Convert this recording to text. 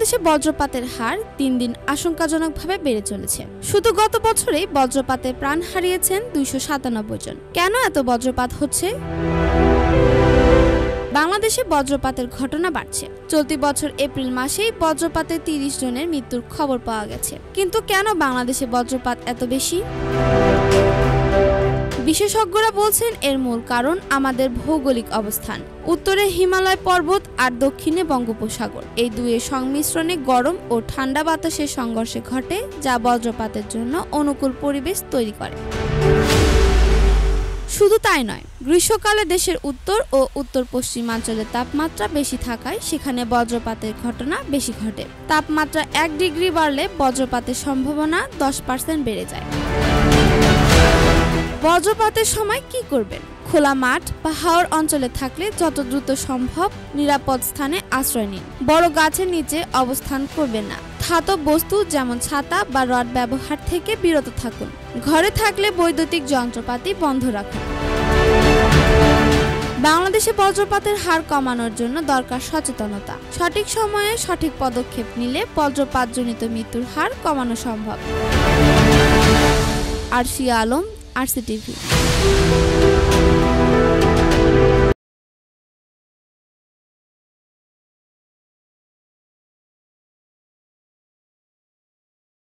বাংলাদেশে বজ্রপাতের হার দিন দিন আশঙ্কাজনকভাবে বেড়ে চলেছে। শুধু গত বছরেই বজ্রপাতে প্রাণ হারিয়েছেন 297 জন। কেন এত বজ্রপাত হচ্ছে? বাংলাদেশে বজ্রপাতের ঘটনা বাড়ছে। চলতি বছর এপ্রিল মাসেই বজ্রপাতে 30 জনের মৃত্যুর খবর পাওয়া গেছে। কিন্তু কেন বাংলাদেশে বজ্রপাত এত বেশি? বিশেষজ্ঞরা বলছেন এর মূল কারণ আমাদের ভৌগোলিক অবস্থান। উত্তরে হিমালয় পর্বত আর দক্ষিণে বঙ্গোপসাগর, এই দুইয়ের সংমিশ্রণে গরম ও ঠান্ডা বাতাসের সংঘর্ষে ঘটে, যা বজ্রপাতের জন্য অনুকূল পরিবেশ তৈরি করে। শুধু তাই নয়, গ্রীষ্মকালে দেশের উত্তর ও উত্তর পশ্চিমাঞ্চলে তাপমাত্রা বেশি থাকায় সেখানে বজ্রপাতের ঘটনা বেশি ঘটে। তাপমাত্রা 1 ডিগ্রি বাড়লে বজ্রপাতের সম্ভাবনা 10% বেড়ে যায়। বজ্রপাতের সময় কি করবেন? খোলা মাঠ বা হাওর অঞ্চলে থাকলে যত দ্রুত সম্ভব নিরাপদ স্থানে আশ্রয় নিন। বড় গাছের নিচে অবস্থান করবেন না। ধাতব বস্তু যেমন ছাতা বা রড ব্যবহার থেকে বিরত থাকুন। ঘরে থাকলে বৈদ্যুতিক যন্ত্রপাতি বন্ধ রাখুন। বাংলাদেশে বজ্রপাতের হার কমানোর জন্য দরকার সচেতনতা। সঠিক সময়ে সঠিক পদক্ষেপ নিলে বজ্রপাতজনিত মৃত্যুর হার কমানো সম্ভব। আরশিয়া আলম, RCTV।